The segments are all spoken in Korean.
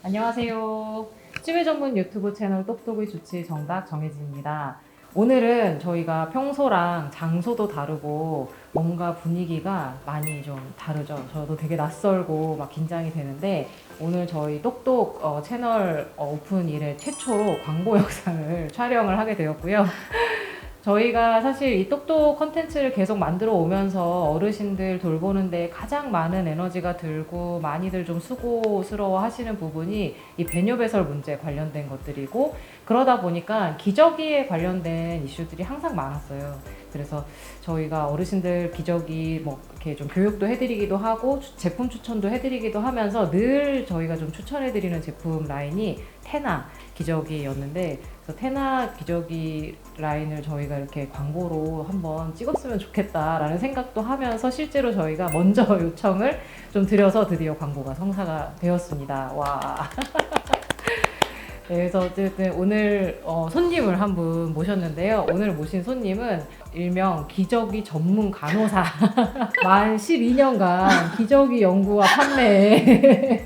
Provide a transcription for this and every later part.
안녕하세요. 치매 전문 유튜브 채널 똑똑의 주치 정답 정혜진입니다. 오늘은 저희가 평소랑 장소도 다르고 뭔가 분위기가 많이 좀 다르죠. 저도 되게 낯설고 막 긴장이 되는데 오늘 저희 똑똑 채널 오픈 이래 최초로 광고 영상을 촬영을 하게 되었고요. 저희가 사실 이 똑똑 컨텐츠를 계속 만들어 오면서 어르신들 돌보는데 가장 많은 에너지가 들고 많이들 좀 수고스러워 하시는 부분이 이 배뇨배설 문제 관련된 것들이고, 그러다 보니까 기저귀에 관련된 이슈들이 항상 많았어요. 그래서 저희가 어르신들 기저귀 뭐 이렇게 좀 교육도 해드리기도 하고 제품 추천도 해드리기도 하면서 늘 저희가 좀 추천해드리는 제품 라인이 테나 기저귀였는데, 그래서 테나 기저귀 라인을 저희가 이렇게 광고로 한번 찍었으면 좋겠다라는 생각도 하면서 실제로 저희가 먼저 요청을 좀 드려서 드디어 광고가 성사가 되었습니다. 와. 네, 그래서 어쨌든 오늘 손님을 한 분 모셨는데요. 오늘 모신 손님은 일명 기저귀 전문 간호사. 만 12년간 기저귀 연구와 판매에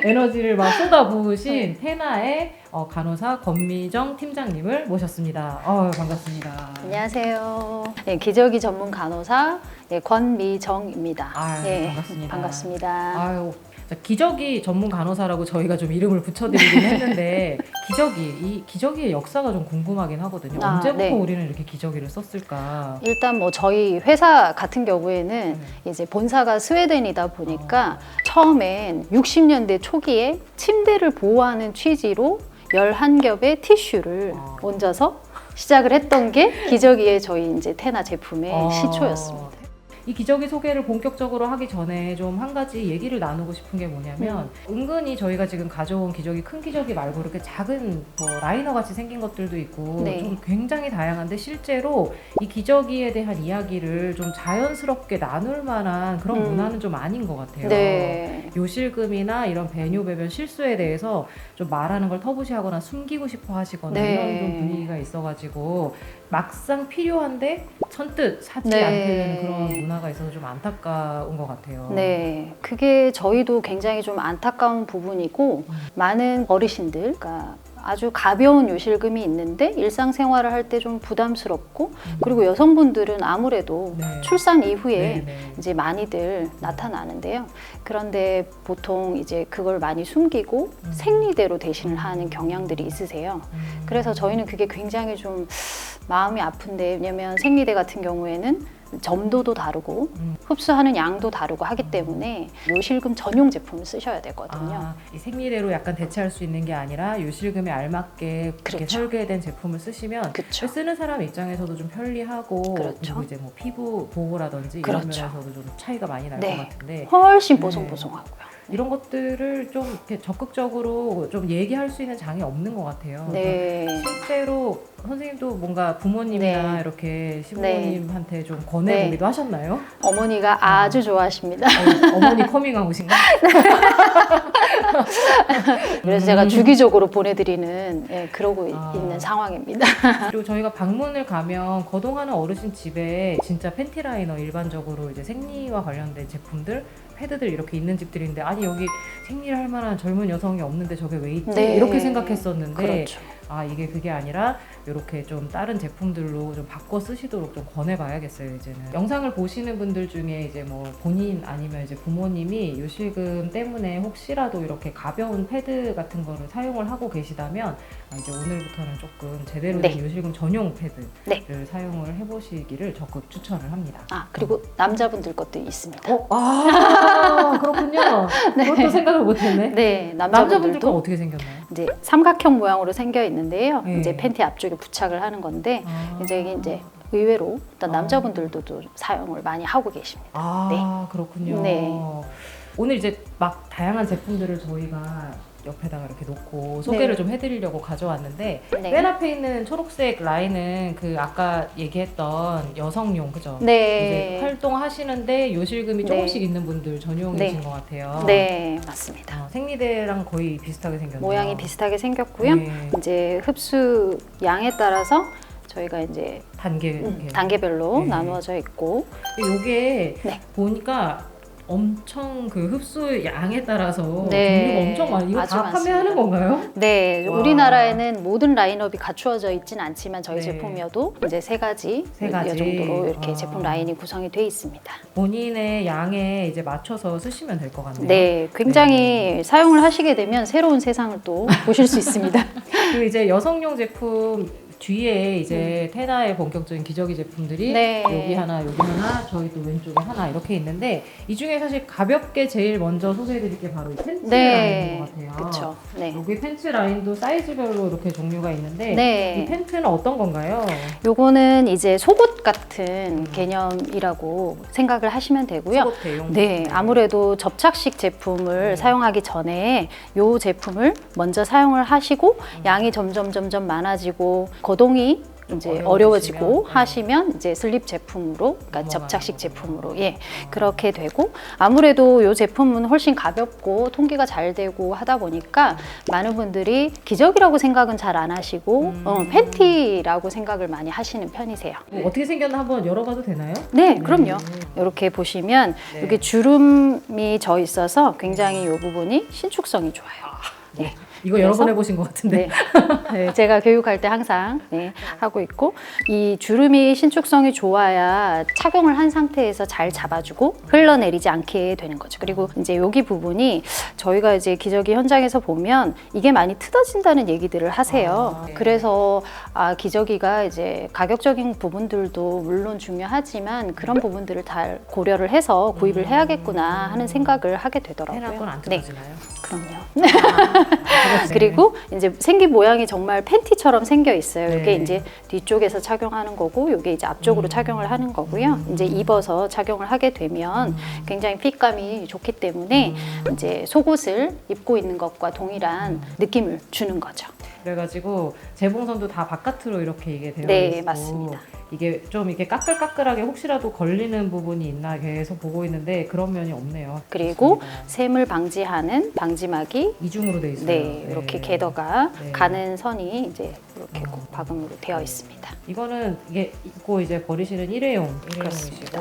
에너지를 막 쏟아부으신 테나의 간호사 권미정 팀장님을 모셨습니다. 반갑습니다. 안녕하세요. 네, 기저귀 전문 간호사 권미정입니다. 반갑습니다. 반갑습니다. 아유, 기저귀 전문 간호사라고 저희가 좀 이름을 붙여드리긴 했는데 이 기저귀의 역사가 좀 궁금하긴 하거든요. 언제부터 네. 우리는 이렇게 기저귀를 썼을까? 일단 뭐 저희 회사 같은 경우에는 이제 본사가 스웨덴이다 보니까 처음엔 60년대 초기에 침대를 보호하는 취지로 11겹의 티슈를 얹어서 시작을 했던 게 기저귀의 저희 이제 테나 제품의 시초였습니다. 이 기저귀 소개를 본격적으로 하기 전에 좀 한 가지 얘기를 나누고 싶은 게 뭐냐면 은근히 저희가 지금 가져온 기저귀, 큰 기저귀 말고 이렇게 작은 뭐 라이너 같이 생긴 것들도 있고 네. 좀 굉장히 다양한데 실제로 이 기저귀에 대한 이야기를 좀 자연스럽게 나눌 만한 그런 문화는 좀 아닌 것 같아요. 네. 요실금이나 이런 배뇨 배변 실수에 대해서 좀 말하는 걸 터부시하거나 숨기고 싶어 하시거나 네. 이런 좀 분위기가 있어가지고 막상 필요한데 선뜻 사지 네. 않게 되는 그런 문화가 있어서 좀 안타까운 것 같아요. 네, 그게 저희도 굉장히 좀 안타까운 부분이고 많은 어르신들, 그러니까 아주 가벼운 요실금이 있는데 일상생활을 할 때 좀 부담스럽고 그리고 여성분들은 아무래도 네. 출산 이후에 네. 이제 많이들 나타나는데요. 그런데 보통 이제 그걸 많이 숨기고 생리대로 대신을 하는 경향들이 있으세요. 그래서 저희는 그게 굉장히 좀 마음이 아픈데, 왜냐면 생리대 같은 경우에는 점도도 다르고 흡수하는 양도 다르고 하기 때문에 요실금 전용 제품을 쓰셔야 되거든요. 이 생리대로 약간 대체할 수 있는 게 아니라 요실금에 알맞게 그렇게 그렇죠. 설계된 제품을 쓰시면 그쵸. 쓰는 사람 입장에서도 좀 편리하고 그렇죠. 그리고 이제 뭐 피부 보호라든지 그렇죠. 이런 면에서도 좀 차이가 많이 날 것 네. 같은데 훨씬 네. 뽀송뽀송하고요. 이런 것들을 좀 이렇게 적극적으로 좀 얘기할 수 있는 장이 없는 것 같아요. 네. 실제로 선생님도 뭔가 부모님이나 네. 이렇게 시부모님한테 좀 권해보기도 하셨나요? 어머니가 아주 좋아하십니다. 어머니 커밍아웃인가? 그래서 제가 주기적으로 보내드리는 그러고 있는 상황입니다. 그리고 저희가 방문을 가면 거동하는 어르신 집에 진짜 팬티 라이너 일반적으로 이제 생리와 관련된 제품들 패드들 이렇게 있는 집들인데, 아니 여기 생리를 할 만한 젊은 여성이 없는데 저게 왜 있지? 네. 이렇게 생각했었는데 그렇죠. 이게 그게 아니라 이렇게 좀 다른 제품들로 좀 바꿔 쓰시도록 좀 권해봐야겠어요. 이제는 영상을 보시는 분들 중에 이제 뭐 본인 아니면 이제 부모님이 요실금 때문에 혹시라도 이렇게 가벼운 패드 같은 거를 사용을 하고 계시다면 이제 오늘부터는 조금 제대로 된 요실금 전용 패드를 사용을 해보시기를 적극 추천을 합니다. 그리고 남자분들 것도 있습니다. 그렇군요. 그것도 생각을 못했네. 네, 남자분들 건 어떻게 생겼나요? 이제 삼각형 모양으로 생겨 있는데요. 네. 이제 팬티 앞쪽에 부착을 하는 건데 이제 의외로 일단 남자분들도 또 사용을 많이 하고 계십니다. 네. 그렇군요. 네. 오늘 이제 막 다양한 제품들을 저희가 옆에다가 이렇게 놓고 소개를 좀 해드리려고 가져왔는데 맨 앞에 있는 초록색 라인은 그 아까 얘기했던 여성용, 그죠? 네. 이제 활동하시는데 요실금이 조금씩 있는 분들 전용이신 것 같아요. 네, 맞습니다. 생리대랑 거의 비슷하게 생겼네요. 모양이 비슷하게 생겼고요. 이제 흡수 양에 따라서 저희가 이제 단계별로 단계별로 나누어져 있고, 이게 보니까 엄청 그 흡수 양에 따라서 네. 종류가 엄청 많이. 이거 아주 다 많습니다. 판매하는 건가요? 네, 와. 우리나라에는 모든 라인업이 갖추어져 있진 않지만 저희 네. 제품이어도 이제 세 가지 가지. 정도로 이렇게 아. 제품 라인이 구성이 돼 있습니다. 본인의 양에 이제 맞춰서 쓰시면 될 것 같네요. 네, 굉장히 사용을 하시게 되면 새로운 세상을 또 보실 수 있습니다. 그리고 이제 여성용 제품 뒤에 이제 테나의 본격적인 기저귀 제품들이 네. 여기 하나, 저희 또 왼쪽에 하나 이렇게 있는데 이 중에 사실 가볍게 제일 먼저 소개해드릴 게 바로 이 팬츠 라인인 것 같아요. 그렇죠. 네. 여기 팬츠 라인도 사이즈별로 이렇게 종류가 있는데 이 네. 팬츠는 어떤 건가요? 요거는 이제 속옷 같은 개념이라고 생각을 하시면 되고요. 속옷 대용. 네, 아무래도 접착식 제품을 사용하기 전에 요 제품을 먼저 사용을 하시고 양이 점점 많아지고 거동이 이제 어려워지고 하시면 이제 슬립 제품으로, 그러니까 접착식 제품으로 그렇게 되고, 아무래도 이 제품은 훨씬 가볍고 통기가 잘 되고 하다 보니까 많은 분들이 기저귀라고 생각은 잘 안 하시고 팬티라고 생각을 많이 하시는 편이세요. 뭐 어떻게 생겼나 한번 열어봐도 되나요? 네, 그럼요. 이렇게 보시면 네. 여기 주름이 져 있어서 굉장히 이 부분이 신축성이 좋아요. 네. 이거 여러 번 그래서? 해보신 것 같은데. 네. 네, 제가 교육할 때 항상 하고 있고, 이 주름이 신축성이 좋아야 착용을 한 상태에서 잘 잡아주고 흘러내리지 않게 되는 거죠. 그리고 이제 여기 부분이 저희가 이제 기저귀 현장에서 보면 이게 많이 뜯어진다는 얘기들을 하세요. 네. 그래서 기저귀가 이제 가격적인 부분들도 물론 중요하지만 그런 부분들을 다 고려를 해서 구입을 해야겠구나 하는 생각을 하게 되더라고요. 테나 건안 네, 뜯어지나요? 그럼요. 그리고 이제 생긴 모양이 정말 팬티처럼 생겨 있어요. 네. 이게 이제 뒤쪽에서 착용하는 거고, 이게 이제 앞쪽으로 착용을 하는 거고요. 이제 입어서 착용을 하게 되면 굉장히 핏감이 좋기 때문에 이제 속옷을 입고 있는 것과 동일한 느낌을 주는 거죠. 그래가지고 재봉선도 다 바깥으로 이렇게 이게 되어 네, 있고 맞습니다. 이게 좀 이렇게 까끌까끌하게 혹시라도 걸리는 부분이 있나 계속 보고 있는데 그런 면이 없네요. 그리고 좋습니다. 샘을 방지하는 방지막이 이중으로 돼 있어요. 네, 이렇게 궤도가 네. 가는 선이 이제 이렇게 꼭 박음으로 되어 있습니다. 이거는 이게 입고 이제 버리시는 일회용이시고 그렇습니다.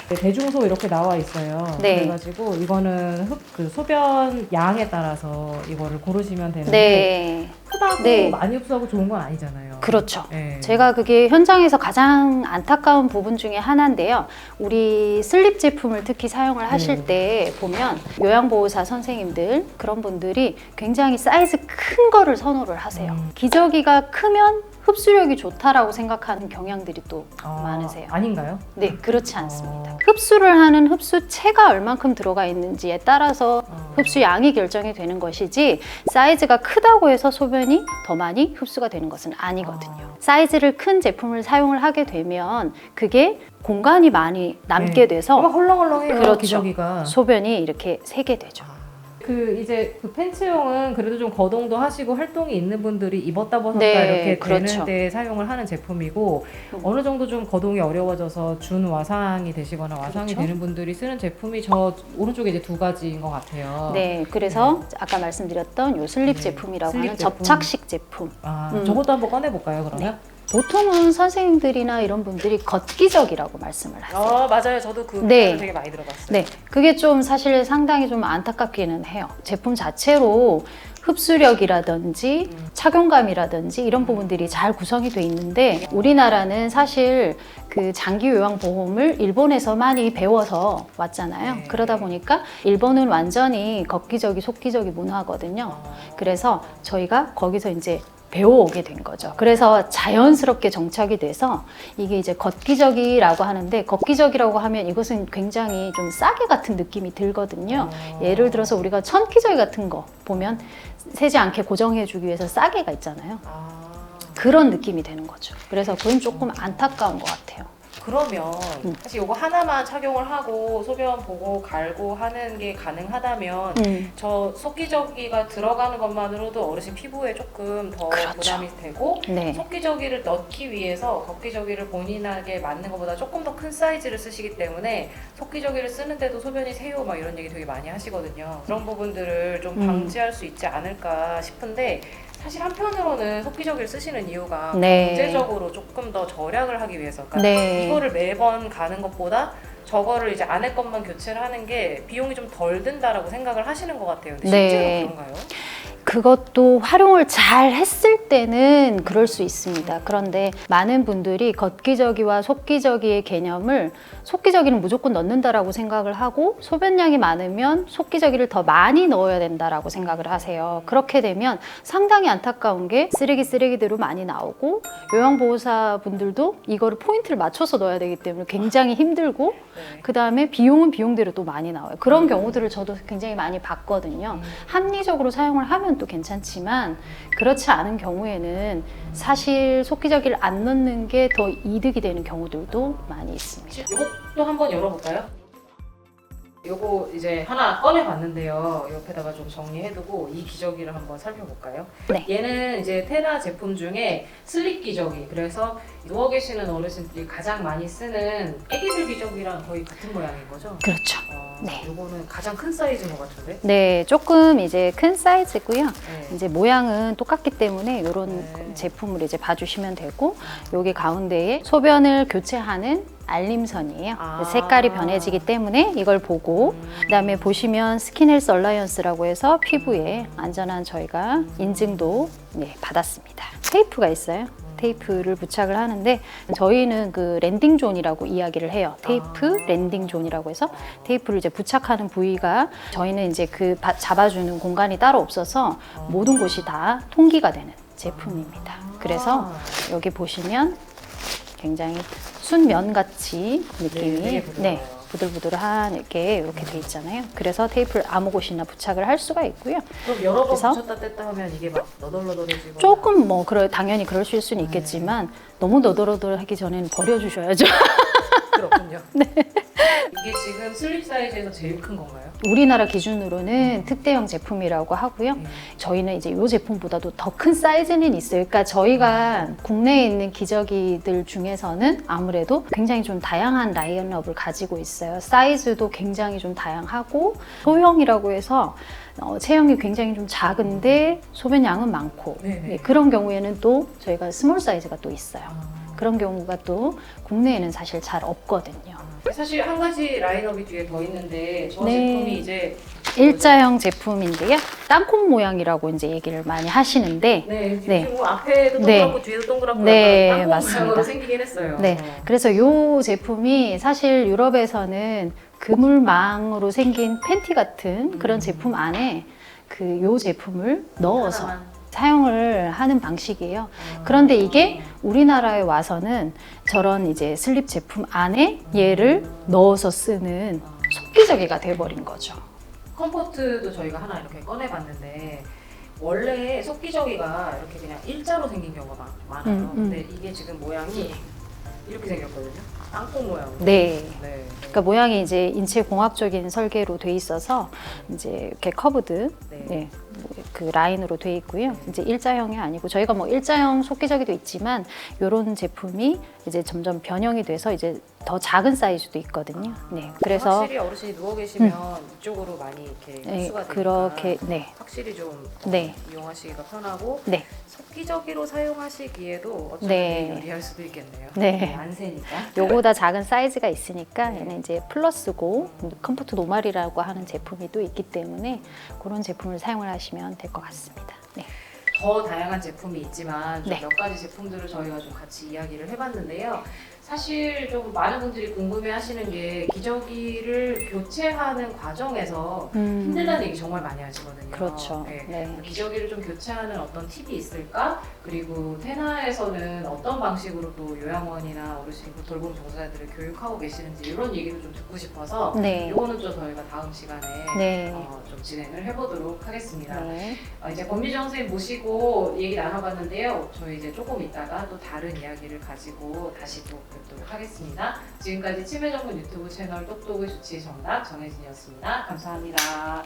네, 대중소 이렇게 나와 있어요. 네. 그래가지고 이거는 그 소변 양에 따라서 이거를 고르시면 되는데 네, 크다고 네. 많이 흡수하고 좋은 건 아니잖아요. 그렇죠. 네. 제가 그게 현장에서 가장 안타까운 부분 중에 하나인데요. 우리 슬립 제품을 특히 사용을 하실 때 보면 요양보호사 선생님들 그런 분들이 굉장히 사이즈 큰 거를 선호를 하세요. 기저귀가 크면 흡수력이 좋다라고 생각하는 경향들이 또 많으세요. 아닌가요? 네, 그렇지 않습니다. 흡수를 하는 흡수체가 얼만큼 들어가 있는지에 따라서 흡수량이 결정이 되는 것이지 사이즈가 크다고 해서 소변이 더 많이 흡수가 되는 것은 아니거든요. 사이즈를 큰 제품을 사용을 하게 되면 그게 공간이 많이 남게 돼서 헐렁헐렁해요. 그렇죠. 기저귀가. 소변이 이렇게 새게 되죠. 그 이제 그 팬츠용은 그래도 좀 거동도 하시고 활동이 있는 분들이 입었다 벗었다 네, 이렇게 그렇죠. 되는 데 사용을 하는 제품이고 어느 정도 좀 거동이 어려워져서 준와상이 되시거나 와상이 그렇죠. 되는 분들이 쓰는 제품이 저 오른쪽에 이제 두 가지인 것 같아요. 네, 그래서 아까 말씀드렸던 요 슬립 제품이라고 슬립 하는 제품. 접착식 제품. 저것도 한번 꺼내볼까요 그러면? 보통은 선생님들이나 이런 분들이 걷기적이라고 말씀을 하세요. 맞아요. 저도 그 네. 표현을 되게 많이 들어봤어요. 네, 그게 좀 사실 상당히 좀 안타깝기는 해요. 제품 자체로 흡수력이라든지 착용감이라든지 이런 부분들이 잘 구성이 돼 있는데 우리나라는 사실 그 장기 요양 보험을 일본에서 많이 배워서 왔잖아요. 네. 그러다 보니까 일본은 완전히 걷기적이 속기적이 문화거든요. 그래서 저희가 거기서 이제 배워오게 된 거죠. 그래서 자연스럽게 정착이 돼서 이게 이제 걷기적이라고 하는데 걷기적이라고 하면 이것은 굉장히 좀 싸게 같은 느낌이 들거든요. 예를 들어서 우리가 천기저귀 같은 거 보면 새지 않게 고정해주기 위해서 싸게가 있잖아요. 그런 느낌이 되는 거죠. 그래서 그건 조금 안타까운 것 같아요. 그러면 사실 이거 하나만 착용을 하고 소변 보고 갈고 하는 게 가능하다면 저 속기저귀가 들어가는 것만으로도 어르신 피부에 조금 더 그렇죠. 부담이 되고 네. 속기저귀를 넣기 위해서 걷기저귀를 본인에게 맞는 것보다 조금 더 큰 사이즈를 쓰시기 때문에 속기저귀를 쓰는데도 소변이 새요 막 이런 얘기 되게 많이 하시거든요. 그런 부분들을 좀 방지할 수 있지 않을까 싶은데 사실 한편으로는 속기저귀를 쓰시는 이유가 네. 경제적으로 조금 더 절약을 하기 위해서 그러니까 네. 이거를 매번 가는 것보다 저거를 이제 안에 것만 교체를 하는 게 비용이 좀 덜 든다라고 생각을 하시는 것 같아요. 근데 실제로 네. 그런가요? 그것도 활용을 잘 했을 때는 그럴 수 있습니다. 그런데 많은 분들이 걷기저기와 속기저기의 개념을 속기저기는 무조건 넣는다라고 생각을 하고 소변량이 많으면 속기저기를 더 많이 넣어야 된다라고 생각을 하세요. 그렇게 되면 상당히 안타까운 게 쓰레기대로 많이 나오고 요양보호사 분들도 이거를 포인트를 맞춰서 넣어야 되기 때문에 굉장히 힘들고 네. 그 다음에 비용은 비용대로 또 많이 나와요. 그런 경우들을 저도 굉장히 많이 봤거든요. 합리적으로 사용을 하면 또 괜찮지만 그렇지 않은 경우에는 사실 속기저기를 안 넣는 게 더 이득이 되는 경우들도 많이 있습니다. 이것도 한번 열어볼까요? 요거 이제 하나 꺼내봤는데요. 옆에다가 좀 정리해두고 이 기저귀를 한번 살펴볼까요? 네. 얘는 이제 테나 제품 중에 슬립 기저귀. 그래서 누워 계시는 어르신들이 가장 많이 쓰는 애기들 기저귀랑 거의 같은 모양인 거죠? 그렇죠. 네. 요거는 가장 큰 사이즈인 것 같은데? 네, 조금 이제 큰 사이즈고요. 네. 이제 모양은 똑같기 때문에 이런 네. 제품을 이제 봐주시면 되고 여기 가운데에 소변을 교체하는 알림선이에요. 아. 색깔이 변해지기 때문에 이걸 보고 그다음에 보시면 스킨헬스 얼라이언스라고 해서 피부에 안전한 저희가 인증도 받았습니다. 테이프가 있어요. 테이프를 부착을 하는데 저희는 그 랜딩 존이라고 이야기를 해요. 테이프 랜딩 존이라고 해서 테이프를 이제 부착하는 부위가 저희는 이제 그 잡아주는 공간이 따로 없어서 모든 곳이 다 통기가 되는 제품입니다. 그래서 여기 보시면 굉장히 순면 같이 느낌이 되게 부드러워요. 부들부들한 이렇게 돼 있잖아요. 그래서 테이프를 아무 곳이나 부착을 할 수가 있고요. 그럼 여러 번 그래서 붙였다 뗐다 하면 이게 막 너덜너덜해지고 조금 뭐 당연히 그러실 수는 있겠지만 너무 너덜너덜하기 전에는 버려주셔야죠. 그렇군요. 네. 이게 지금 슬립 사이즈에서 제일 큰 건가요? 우리나라 기준으로는 특대형 제품이라고 하고요. 저희는 이제 이 제품보다도 더 큰 사이즈는 있어요. 그러니까 저희가 국내에 있는 기저귀들 중에서는 아무래도 굉장히 좀 다양한 라인업을 가지고 있어요. 사이즈도 굉장히 좀 다양하고 소형이라고 해서 체형이 굉장히 좀 작은데 소변량은 많고 그런 경우에는 또 저희가 스몰 사이즈가 또 있어요. 그런 경우가 또 국내에는 사실 잘 없거든요. 사실 한 가지 라인업이 뒤에 더 있는데 저 네. 제품이 이제 일자형 제품인데요. 땅콩 모양이라고 이제 얘기를 많이 하시는데 네. 뭐 앞에도 동그랗고 뒤에도 동그랗고 네, 약간 땅콩 맞습니다. 모양으로 생기긴 했어요. 네. 그래서 이 제품이 사실 유럽에서는 그물망으로 생긴 팬티 같은 그런 제품 안에 이 제품을 넣어서 하나만. 사용을 하는 방식이에요. 그런데 이게 우리나라에 와서는 저런 이제 슬립 제품 안에 얘를 넣어서 쓰는 속기저귀가 돼버린 거죠. 컴포트도 저희가 하나 이렇게 꺼내봤는데 원래 속기저귀가 이렇게 그냥 일자로 생긴 경우가 많아요. 근데 이게 지금 모양이 이렇게 생겼거든요. 땅콩 모양으로. 네. 네. 그러니까 모양이 이제 인체 공학적인 설계로 돼 있어서 이제 이렇게 커브드 그 라인으로 돼 있고요. 이제 일자형이 아니고 저희가 뭐 일자형 속기저귀도 있지만 이런 제품이 이제 점점 변형이 돼서 이제 더 작은 사이즈도 있거든요. 네. 그래서 확실히 어르신이 누워 계시면 이쪽으로 많이 이렇게 흡수가 되니까 그렇게 확실히 좀 네. 이용하시기가 편하고 네. 속기저귀로 사용하시기에도 어쩌면 네. 유리할 수도 있겠네요. 네. 안 새니까. 요거보다 작은 사이즈가 있으니까 얘는 이제 플러스고 컴포트 노말이라고 하는 제품이 또 있기 때문에 그런 제품을 사용을 하시면 될 것 같습니다. 네. 더 다양한 제품이 있지만 좀 네. 몇 가지 제품들을 저희가 좀 같이 이야기를 해봤는데요. 사실 좀 많은 분들이 궁금해하시는 게 기저귀를 교체하는 과정에서 힘들다는 얘기 정말 많이 하시거든요. 그렇죠. 네. 네. 기저귀를 좀 교체하는 어떤 팁이 있을까? 그리고 테나에서는 어떤 방식으로 또 요양원이나 어르신 돌봄 종사자들을 교육하고 계시는지 이런 얘기도 좀 듣고 싶어서 네. 이거는 좀 저희가 다음 시간에 네. 좀 진행을 해보도록 하겠습니다. 네. 이제 권미정 선생님 모시고 얘기 나눠봤는데요. 저희 이제 조금 있다가 또 다른 이야기를 가지고 다시 또 뵙도록 하겠습니다. 지금까지 치매전문 유튜브 채널 똑똑의 주치의 정답 정혜진이었습니다. 감사합니다.